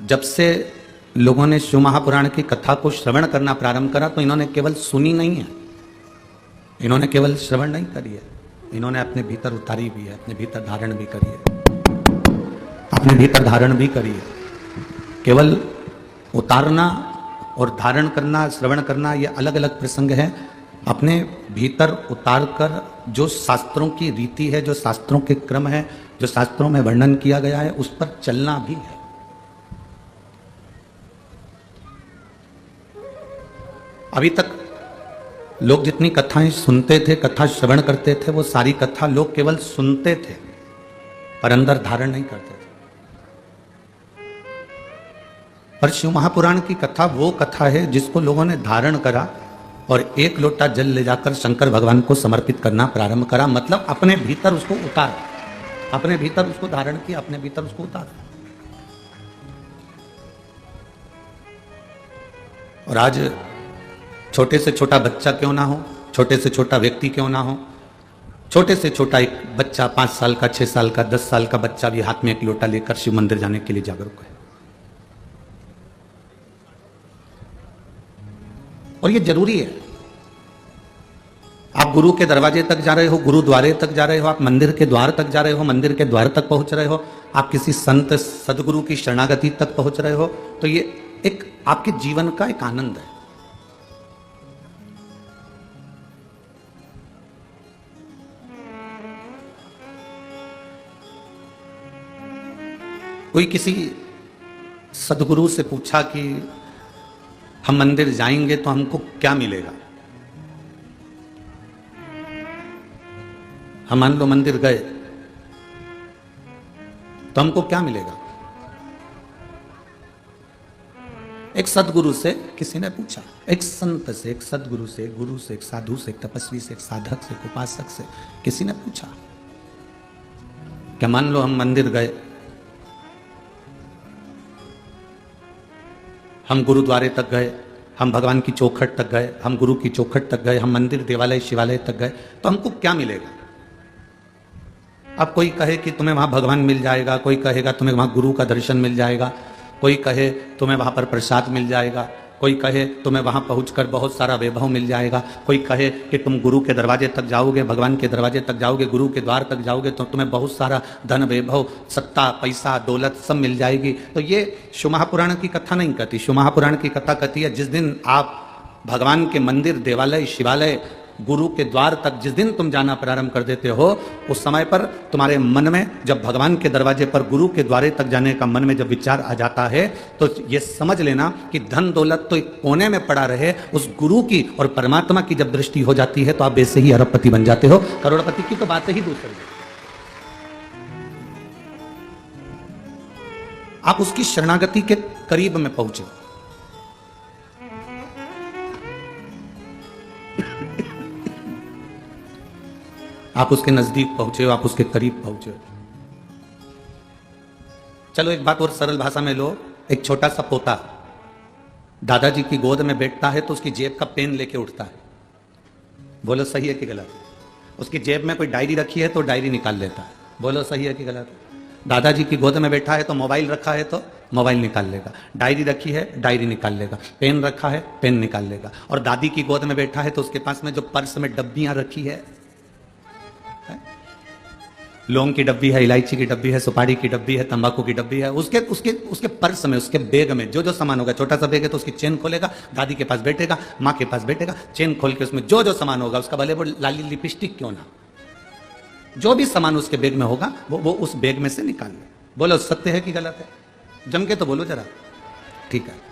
जब से लोगों ने शिव महापुराण की कथा को श्रवण करना प्रारंभ करा तो इन्होंने केवल सुनी नहीं है, इन्होंने केवल श्रवण नहीं करी है, इन्होंने अपने भीतर उतारी भी है, अपने भीतर धारण भी करी है, अपने भीतर धारण भी करी है। केवल उतारना और धारण करना, श्रवण करना, ये अलग अलग प्रसंग है। अपने भीतर उतार कर जो शास्त्रों की रीति है, जो शास्त्रों के क्रम है, जो शास्त्रों में वर्णन किया गया है, उस पर चलना भी है। अभी तक लोग जितनी कथाएं सुनते थे, कथा श्रवण करते थे, वो सारी कथा लोग केवल सुनते थे पर अंदर धारण नहीं करते थे। पर शिव महापुराण की कथा वो कथा है जिसको लोगों ने धारण करा और एक लोटा जल ले जाकर शंकर भगवान को समर्पित करना प्रारंभ करा। मतलब अपने भीतर उसको उतार, अपने भीतर उसको धारण किया, अपने भीतर उसको उतार। और आज छोटे से छोटा बच्चा क्यों ना हो, छोटे से छोटा व्यक्ति क्यों ना हो, छोटे से छोटा एक बच्चा 5 साल का, 6 साल का, 10 साल का बच्चा भी हाथ में एक लोटा लेकर शिव मंदिर जाने के लिए जागरूक है। और ये जरूरी है। आप गुरु के दरवाजे तक जा रहे हो, गुरुद्वारे तक जा रहे हो, आप मंदिर के द्वार तक जा रहे हो, मंदिर के द्वार तक पहुंच रहे हो, आप किसी संत सदगुरु की शरणागति तक पहुंच रहे हो, तो ये एक आपके जीवन का एक आनंद है। कोई किसी सदगुरु से पूछा कि हम मंदिर जाएंगे तो हमको क्या मिलेगा। हम मान लो मंदिर गए तो हमको क्या मिलेगा। एक सदगुरु से किसी ने पूछा, एक संत से, एक सदगुरु से, एक गुरु से, एक साधु से, एक तपस्वी से, एक साधक से, एक उपासक से किसी ने पूछा, क्या मान लो हम मंदिर गए, हम गुरुद्वारे तक गए, हम भगवान की चौखट तक गए, हम गुरु की चौखट तक गए, हम मंदिर, देवालय, शिवालय तक गए, तो हमको क्या मिलेगा। अब कोई कहे कि तुम्हें वहां भगवान मिल जाएगा, कोई कहेगा तुम्हें वहां गुरु का दर्शन मिल जाएगा, कोई कहे तुम्हें वहां पर प्रसाद मिल जाएगा, कोई कहे तुम्हें वहां पहुंचकर बहुत सारा वैभव मिल जाएगा, कोई कहे कि तुम गुरु के दरवाजे तक जाओगे, भगवान के दरवाजे तक जाओगे, गुरु के द्वार तक जाओगे तो तुम्हें बहुत सारा धन, वैभव, सत्ता, पैसा, दौलत सब मिल जाएगी। तो ये शिव महापुराण की कथा नहीं कहती। शिव महापुराण की कथा कहती है जिस दिन आप भगवान के मंदिर, देवालय, शिवालय, गुरु के द्वार तक जिस दिन तुम जाना प्रारंभ कर देते हो, उस समय पर तुम्हारे मन में जब भगवान के दरवाजे पर, गुरु के द्वारे तक जाने का मन में जब विचार आ जाता है तो ये समझ लेना कि धन दौलत तो एक कोने में पड़ा रहे, उस गुरु की और परमात्मा की जब दृष्टि हो जाती है तो आप वैसे ही अरबपति बन जाते हो। करोड़पति की तो बात ही दूसरी है। आप उसकी शरणागति के करीब में पहुंचे। आप उसके नजदीक पहुंचे हो, आप उसके करीब पहुंचे हो। चलो एक बात और सरल भाषा में लो। एक छोटा सा पोता दादाजी की गोद में बैठता है तो उसकी जेब का पेन लेके उठता है। बोलो सही है कि गलत। उसकी जेब में कोई डायरी रखी है तो डायरी निकाल लेता है। बोलो सही है कि गलत। दादाजी की गोद में बैठा है तो मोबाइल रखा है तो मोबाइल निकाल लेगा, डायरी रखी है डायरी निकाल लेगा, पेन रखा है पेन निकाल लेगा। और दादी की गोद में बैठा है तो उसके पास में जो पर्स में डब्बियां रखी है, लौंग की डब्बी है, इलायची की डब्बी है, सुपारी की डब्बी है, तंबाकू की डब्बी है, उसके उसके उसके पर्स में, उसके बैग में जो जो सामान होगा, छोटा सा बैग है तो उसकी चेन खोलेगा, दादी के पास बैठेगा, माँ के पास बैठेगा, चेन खोल के उसमें जो जो सामान होगा, उसका भले वो लाली लिपस्टिक क्यों ना, जो भी सामान उसके बैग में होगा वो उस बैग में से निकाल ले। बोलो सत्य है कि गलत है? जम के तो बोलो जरा। ठीक है।